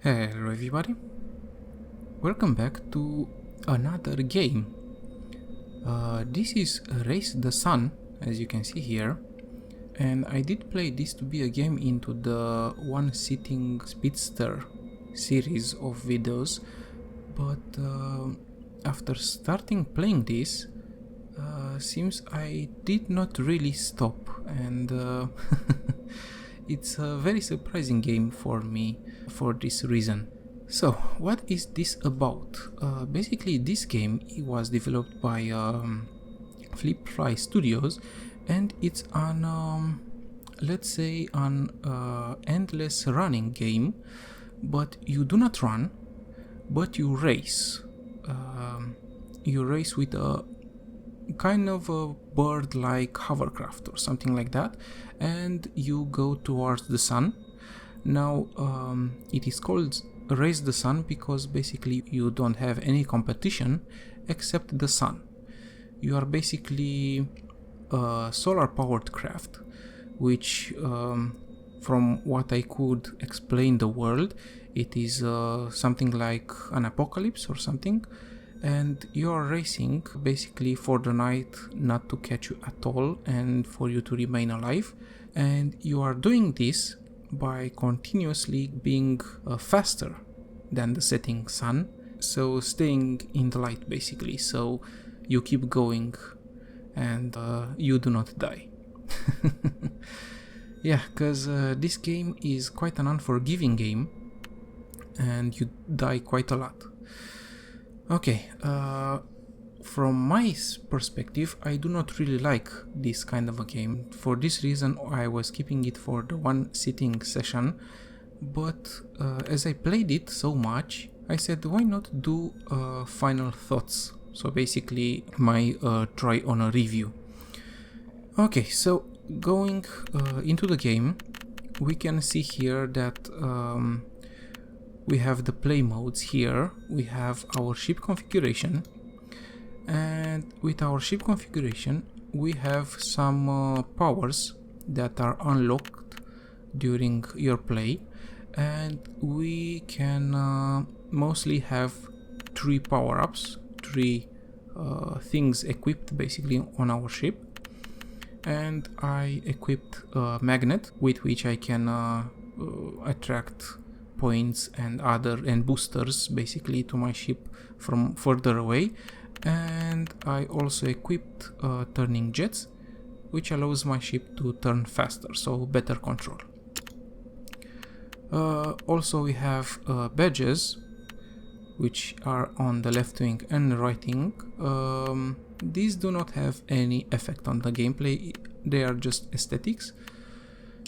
Hello everybody, welcome back to another game. This is Race the Sun, as you can see here, and I did play this to be a game into the One Sitting Speedster series of videos, but after starting playing this, seems I did not really stop, and it's a very surprising game for me for this reason. So, what is this about? Basically, this game was developed by Flipfly Studios, and it's an, let's say, an endless running game, but you do not run, but you race. You race with a kind of a bird-like hovercraft or something like that, and you go towards the sun. Now, it is called Race the Sun because basically you don't have any competition except the sun. You are basically a solar-powered craft, which, from what I could explain the world, it is something like an apocalypse or something, and you are racing basically for the night not to catch you at all and for you to remain alive, and you are doing this by continuously being faster than the setting sun, so staying in the light basically, so you keep going and you do not die. Yeah, because this game is quite an unforgiving game and you die quite a lot. Okay, from my perspective, I do not really like this kind of a game. For this reason, I was keeping it for the one sitting session, but as I played it so much, I said why not do final thoughts, so basically my try on a review. Okay, so going into the game, we can see here that we have the play modes here, we have our ship configuration, and with our ship configuration we have some powers that are unlocked during your play, and we can mostly have 3 power-ups, 3 things equipped basically on our ship. And I equipped a magnet with which I can attract points and boosters basically to my ship from further away, and I also equipped turning jets, which allows my ship to turn faster, so better control. Also we have badges, which are on the left wing and right wing. These do not have any effect on the gameplay, they are just aesthetics.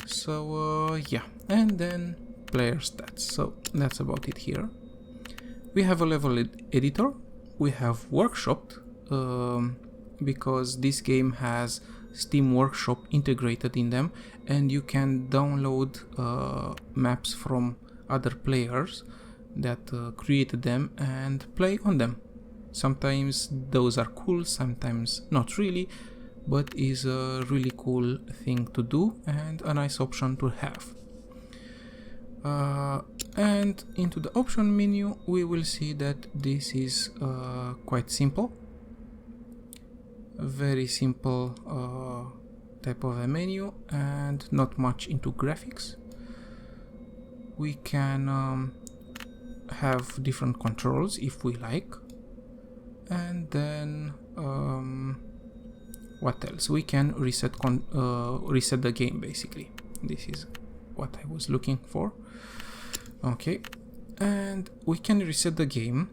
So yeah, and then player stats, so that's about it here. We have a level editor, we have workshopped, because this game has Steam Workshop integrated in them, and you can download maps from other players that created them and play on them. Sometimes those are cool, sometimes not really, but is a really cool thing to do and a nice option to have. And into the option menu we will see that this is quite simple, a very simple type of a menu and not much into graphics. We can have different controls if we like, and then what else? We can reset the game basically. This is what I was looking for. Okay, and we can reset the game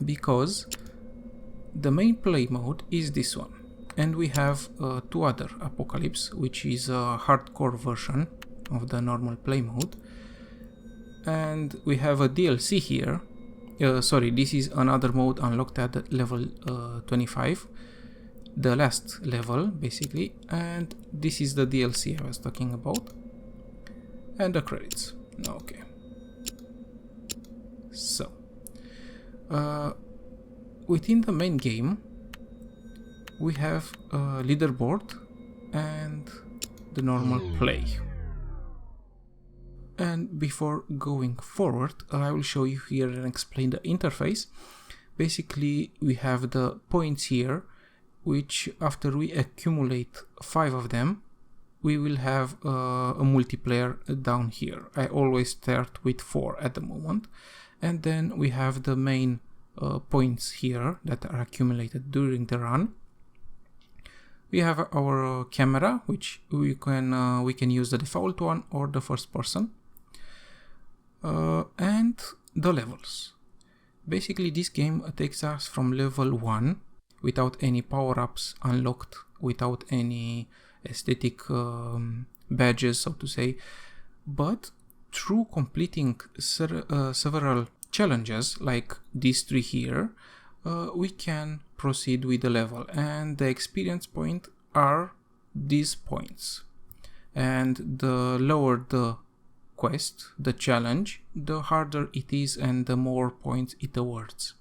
because the main play mode is this one, and we have 2 other Apocalypse, which is a hardcore version of the normal play mode, and we have a DLC here. Sorry, this is another mode unlocked at level 25, the last level basically, and this is the DLC I was talking about, and the credits. Okay, so within the main game we have a leaderboard and the normal play. And before going forward, I will show you here and explain the interface. Basically, we have the points here, which after we accumulate 5 of them, we will have a multiplayer down here. I always start with 4 at the moment. And then we have the main points here that are accumulated during the run. We have our camera, which we can use the default one or the first person. And the levels. Basically, this game takes us from level 1 without any power-ups unlocked, without any aesthetic badges, so to say, but through completing several challenges like these 3 here, we can proceed with the level, and the experience point are these points. And the lower the quest, the challenge, the harder it is and the more points it awards.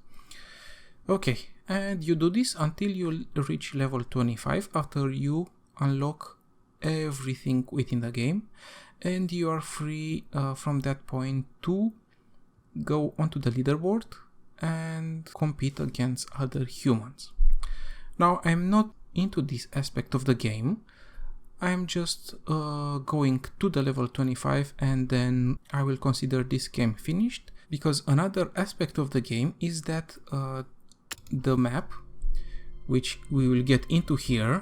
Okay, and you do this until you reach level 25 after you unlock everything within the game, and you are free from that point to go onto the leaderboard and compete against other humans. Now, I'm not into this aspect of the game. I'm just going to the level 25 and then I will consider this game finished, because another aspect of the game is that the map, which we will get into here,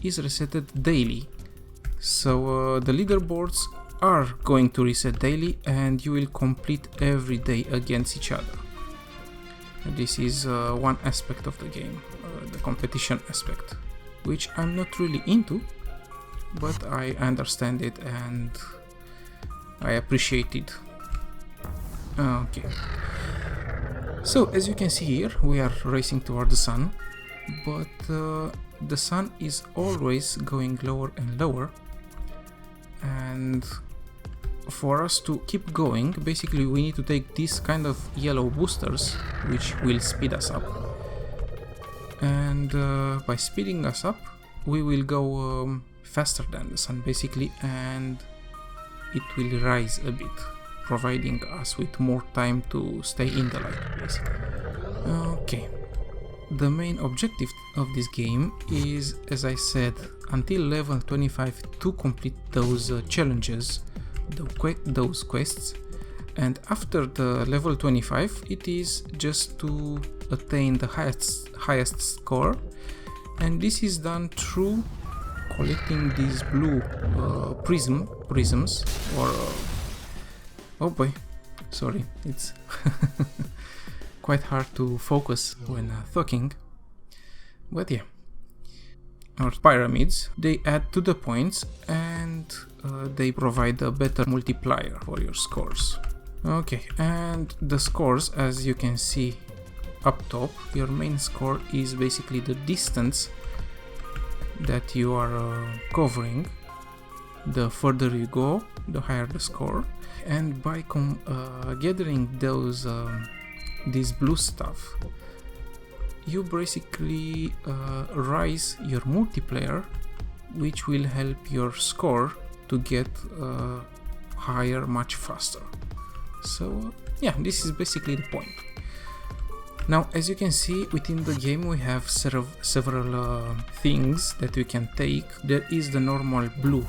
is resetted daily. So the leaderboards are going to reset daily and you will complete every day against each other. This is one aspect of the game, the competition aspect, which I'm not really into, but I understand it and I appreciate it. Okay. So as you can see here, we are racing toward the sun, but the sun is always going lower and lower, and for us to keep going, basically we need to take these kind of yellow boosters, which will speed us up, and by speeding us up we will go faster than the sun basically, and it will rise a bit, providing us with more time to stay in the light basically. Okay, the main objective of this game is, as I said, until level 25 to complete those challenges, those quests, and after the level 25 it is just to attain the highest score, and this is done through collecting these blue prisms, or oh boy, sorry, it's quite hard to focus when talking, but yeah, or pyramids. They add to the points and they provide a better multiplier for your scores. Okay, and the scores, as you can see up top, your main score is basically the distance that you are covering. The further you go, the higher the score, and by gathering those this blue stuff, you basically rise your multiplier, which will help your score to get higher much faster. So yeah, this is basically the point. Now, as you can see, within the game we have several things that we can take. There is the normal blue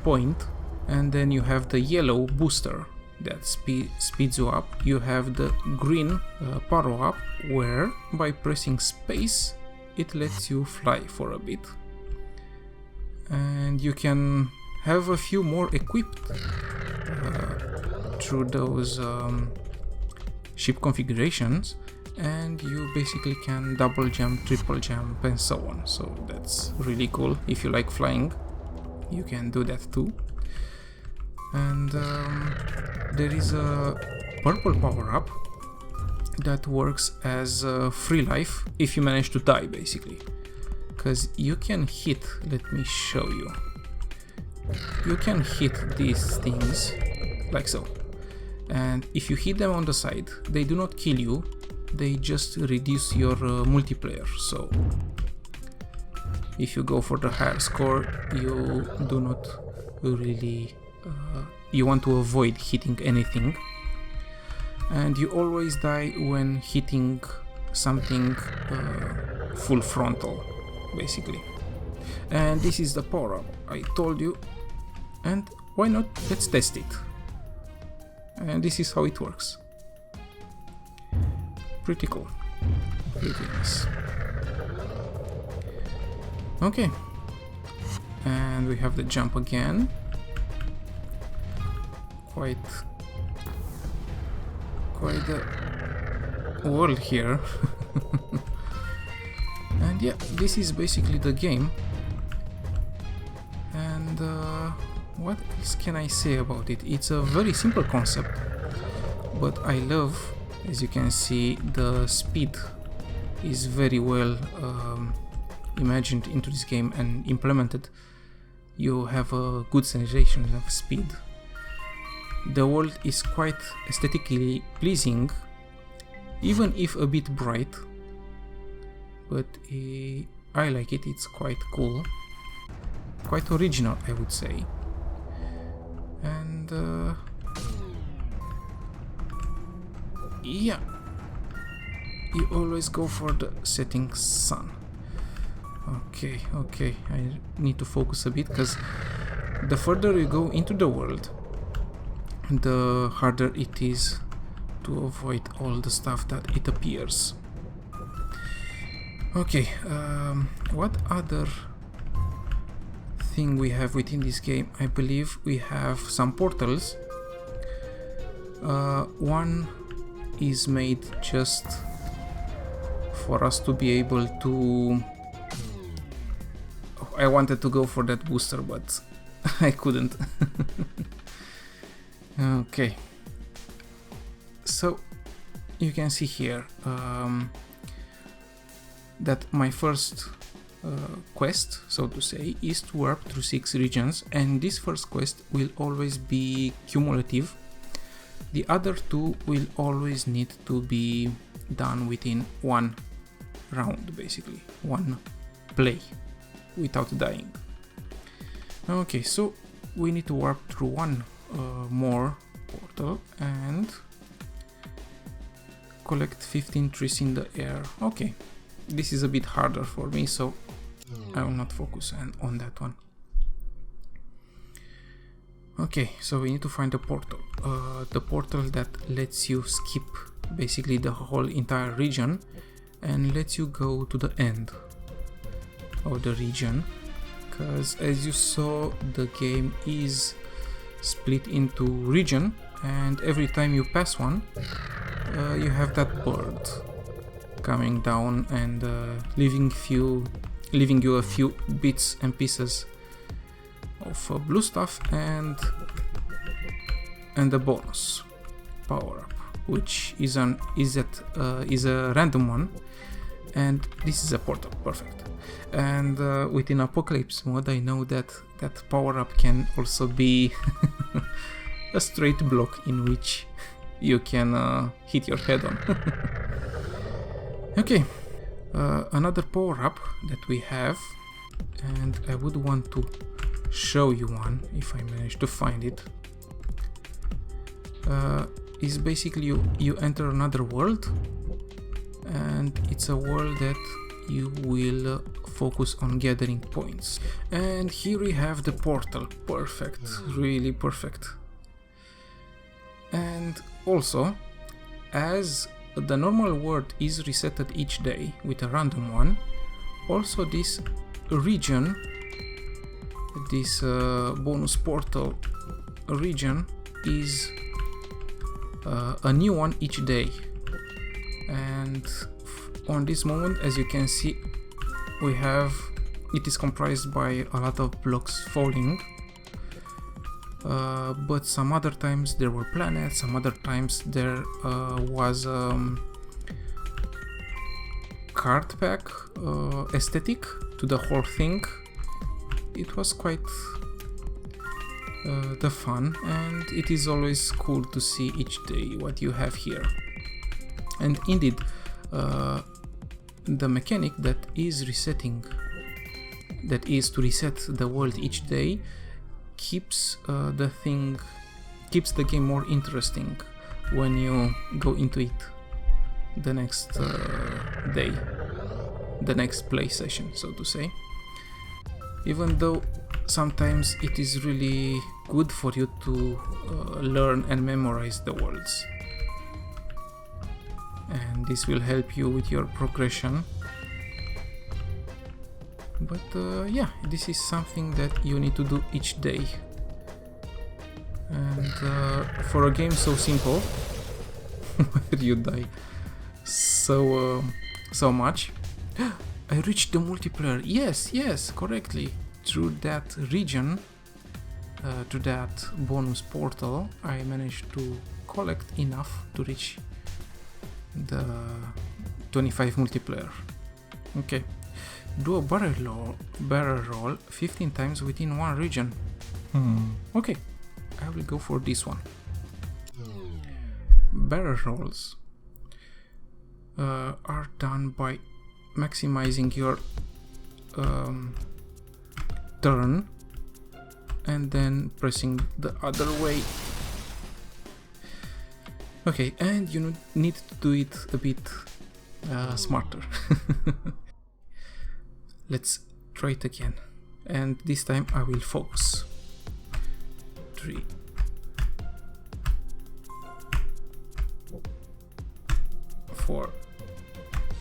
point, and then you have the yellow booster that speeds you up. You have the green power up, where by pressing space it lets you fly for a bit, and you can have a few more equipped through those ship configurations, and you basically can double jump, triple jump, and so on. So that's really cool. If you like flying, you can do that too. And there is a purple power-up that works as free life if you manage to die, basically, because you can hit, let me show you, you can hit these things like so, and if you hit them on the side, they do not kill you, they just reduce your multiplier. So if you go for the higher score, you do not really you want to avoid hitting anything, and you always die when hitting something full frontal, basically. And this is the power up I told you, and why not, let's test it. And this is how it works. Pretty cool, pretty nice. Okay, and we have the jump again. Quite a world here. And yeah, this is basically the game. And what else can I say about it? It's a very simple concept, but I love, as you can see, the speed is very well imagined into this game and implemented. You have a good sensation of speed. The world is quite aesthetically pleasing, even if a bit bright, but I like it. It's quite cool, quite original, I would say. And yeah, you always go for the setting sun. Okay, I need to focus a bit, because the further you go into the world, the harder it is to avoid all the stuff that it appears. Okay, what other thing we have within this game? I believe we have some portals. One is made just for us to be able to... I wanted to go for that booster, but I couldn't. Okay, so you can see here that my first quest, so to say, is to warp through 6 regions, and this first quest will always be cumulative. The other 2 will always need to be done within 1 round, basically, 1 play, without dying. Okay, so we need to warp through 1 more portal and collect 15 trees in the air. Okay, this is a bit harder for me, so I will not focus on that one. Okay, so we need to find the portal that lets you skip basically the whole entire region and lets you go to the end of the region, because as you saw, the game is split into region, and every time you pass one, you have that bird coming down and leaving you a few bits and pieces of blue stuff and a bonus power up, which is a random one, and this is a portal. Perfect. And within Apocalypse mode, I know that power up can also be a straight block in which you can hit your head on. Okay, another power up that we have, and I would want to show you one if I manage to find it, is basically you enter another world, and it's a world that you will focus on gathering points. And here we have the portal. Perfect, really perfect. And also, as the normal world is resetted each day with a random one, also this region, this bonus portal region, is a new one each day. And on this moment, as you can see, it is comprised by a lot of blocks falling, but some other times there were planets, some other times there was card pack aesthetic to the whole thing. It was quite the fun, and it is always cool to see each day what you have here. And indeed, the mechanic that is to reset the world each day keeps keeps the game more interesting when you go into it the next day, the next play session, so to say. Even though sometimes it is really good for you to learn and memorize the worlds, and this will help you with your progression. But yeah, this is something that you need to do each day. And for a game so simple, where you die so much. I reached the multiplayer. Yes, correctly. Through that region, to that bonus portal, I managed to collect enough to reach the 25 multiplayer. Okay. Do a barrel roll 15 times within one region. Okay, I will go for this one. Barrel rolls are done by maximizing your turn and then pressing the other way. Okay, and you need to do it a bit smarter. Let's try it again, and this time I will focus. 3, 4,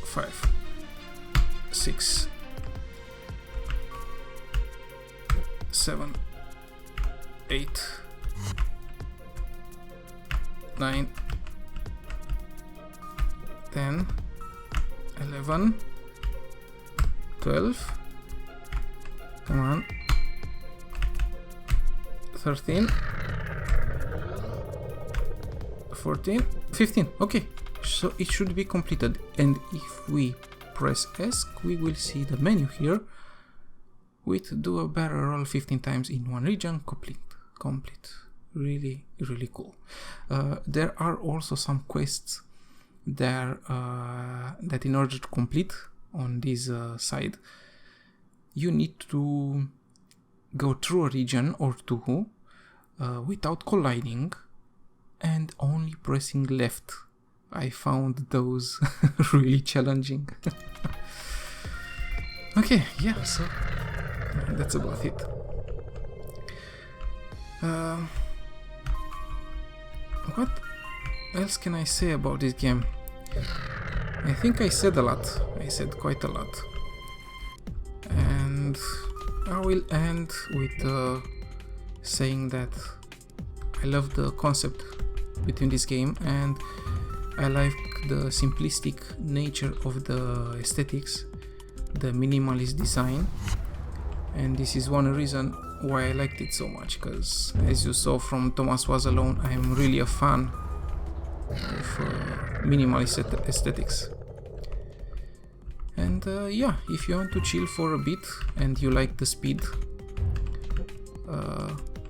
5, 6, 7, 8, 9, 10, 11, 12, come on, 13, 14, 15. Okay, so it should be completed, and if we press S, we will see the menu here with do a barrel roll 15 times in one region. Complete. Really cool. There are also some quests there that in order to complete on this side, you need to go through a region or two without colliding and only pressing left. I found those really challenging. Okay, yeah, so that's about it. What else can I say about this game? I think I said a lot. I said quite a lot. And I will end with saying that I love the concept between this game, and I like the simplistic nature of the aesthetics, the minimalist design, and this is one reason why I liked it so much, because as you saw from Thomas Was Alone, I am really a fan of minimalist aesthetics. And yeah, if you want to chill for a bit and you like the speed,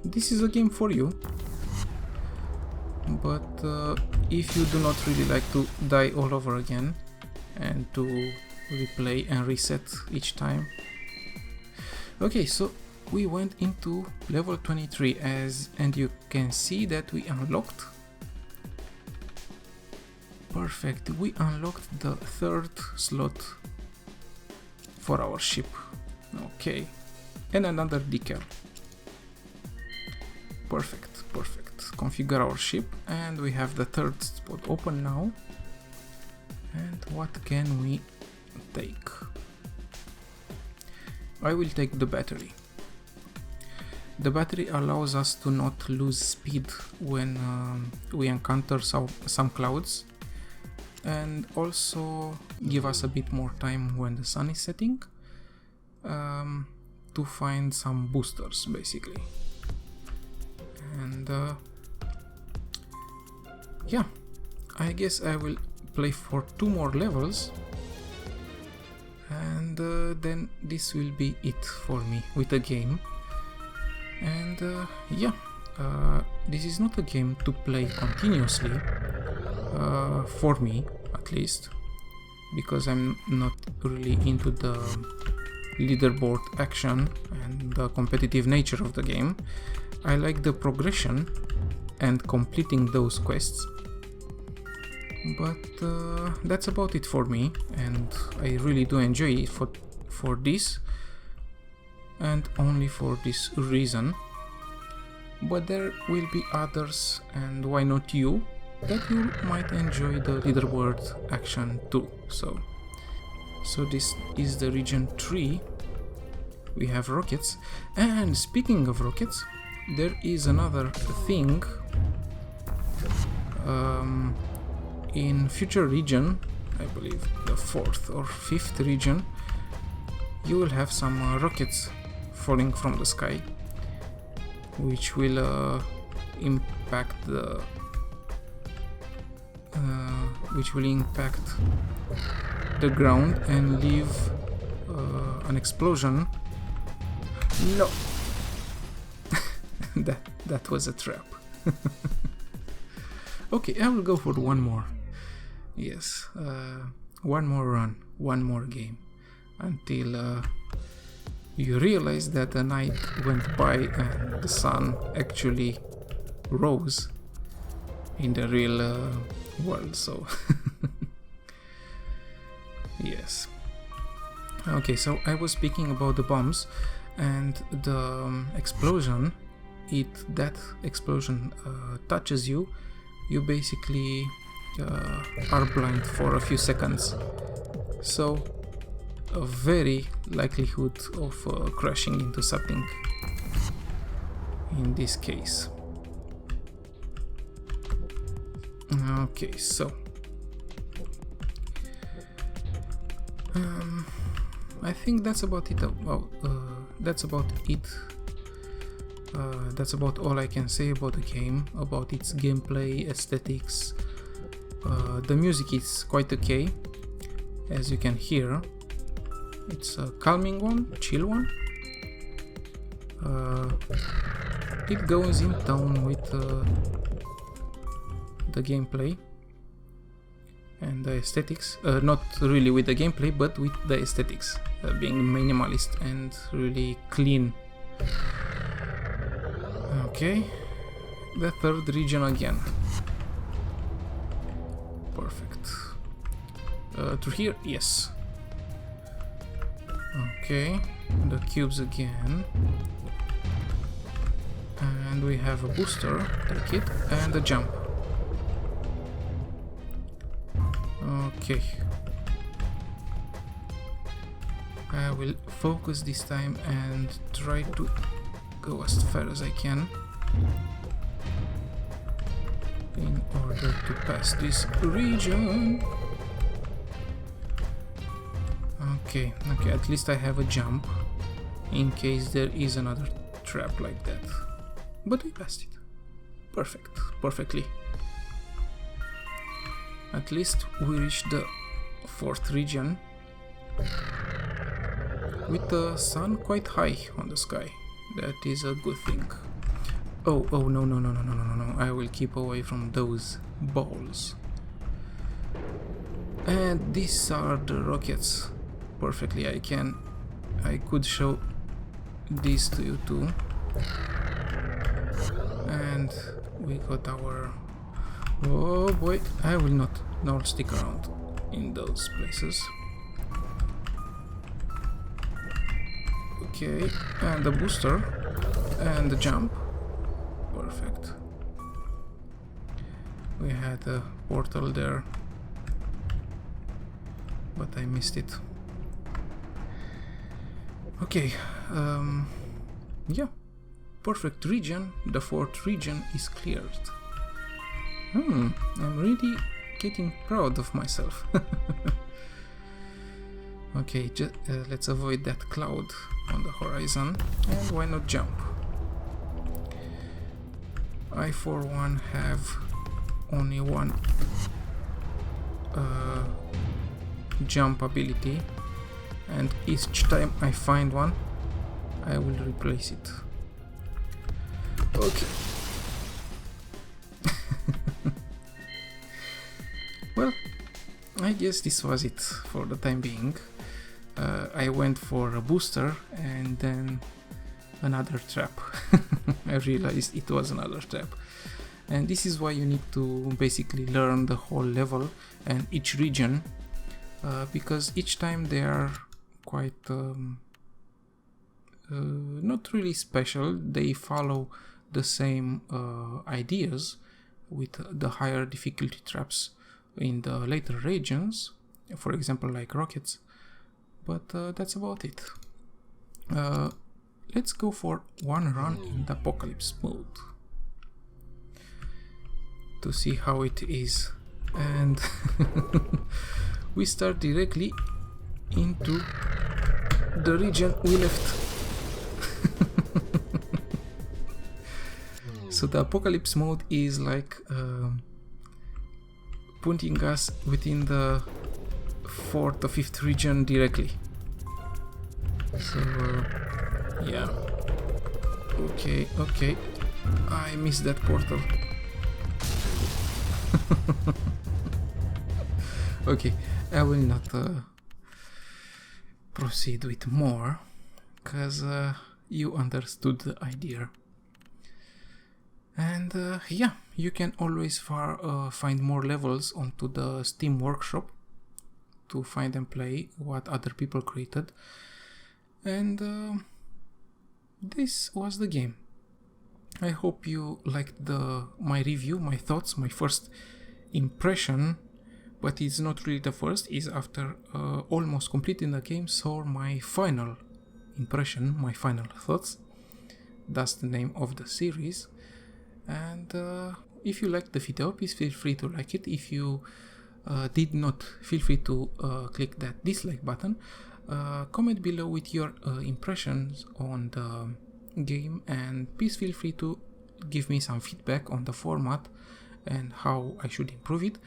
this is a game for you. But if you do not really like to die all over again and to replay and reset each time. Okay, so we went into level 23 and you can see that we unlocked. Perfect, we unlocked the third slot for our ship. Okay, and another decal. Perfect. Configure our ship, and we have the third spot open now. And what can we take? I will take the battery. The battery allows us to not lose speed when we encounter some clouds, and also give us a bit more time when the sun is setting to find some boosters, basically. And yeah, I guess I will play for 2 more levels, and then this will be it for me with the game. And yeah, this is not a game to play continuously, for me at least, because I'm not really into the leaderboard action and the competitive nature of the game. I like the progression and completing those quests, but that's about it for me, and I really do enjoy it for this, and only for this reason. But there will be others, and why not you, that you might enjoy the leaderboard action too. So this is the region 3. We have rockets, and speaking of rockets, there is another thing. In future region, I believe the 4th or 5th region, you will have some rockets falling from the sky, which will impact the ground and leave an explosion. No, that was a trap. Okay, I will go for one more. Yes, one more run, one more game, until you realize that the night went by and the sun actually rose in the real world. So yes. Okay, so I was speaking about the bombs and the explosion. That explosion touches you, you basically are blind for a few seconds. So a very likelihood of crashing into something in this case. Okay, so I think that's about it. That's about all I can say about the game, about its gameplay, aesthetics. The music is quite okay, as you can hear. It's a calming one, chill one. It goes in tone with the gameplay and the aesthetics. Not really with the gameplay, but with the aesthetics, being minimalist and really clean. Okay, the 3rd region again. Perfect. Through here, yes. Okay, the cubes again. And we have a booster, take it, and a jump. Okay. I will focus this time and try to go as far as I can in order to pass this region. Okay, at least I have a jump in case there is another trap like that. But we passed it. Perfectly. At least we reached the 4th region with the sun quite high on the sky. That is a good thing. Oh no, I will keep away from those balls. And these are the rockets. Perfectly, I could show this to you too. And we got our... Oh boy, I will not stick around in those places. Okay, and the booster and the jump. Perfect. We had a portal there, but I missed it. Okay, yeah, perfect region. The 4th region is cleared. I'm really getting proud of myself. Okay, let's avoid that cloud on the horizon, and why not jump? I for one have only one jump ability, and each time I find one I will replace it. Okay. Well, I guess this was it for the time being. I went for a booster and then another trap. I realized it was another trap. And this is why you need to basically learn the whole level and each region, because each time they are quite not really special. They follow the same ideas with the higher difficulty traps in the later regions, for example like rockets, but that's about it. Let's go for one run in the apocalypse mode to see how it is, and we start directly into the region we left. So the apocalypse mode is like putting us within the 4th or 5th region directly. So yeah, okay, I missed that portal. Okay, I will not proceed with more, because you understood the idea. And yeah, you can always find more levels onto the Steam Workshop to find and play what other people created. And this was the game. I hope you liked my review, my thoughts, my first impression, but it's not really the first, is after almost completing the game, so my final impression, my final thoughts. That's the name of the series. And if you liked the video, please feel free to like it. If you did not, feel free to click that dislike button. Comment below with your impressions on the game, and please feel free to give me some feedback on the format and how I should improve it.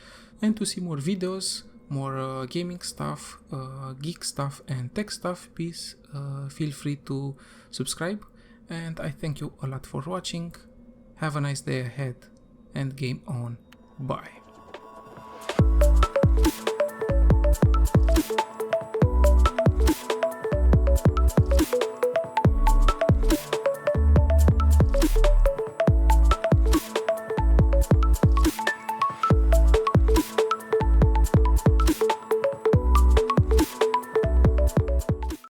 And to see more videos, more gaming stuff, geek stuff and tech stuff, please feel free to subscribe. And I thank you a lot for watching. Have a nice day ahead and game on. Bye.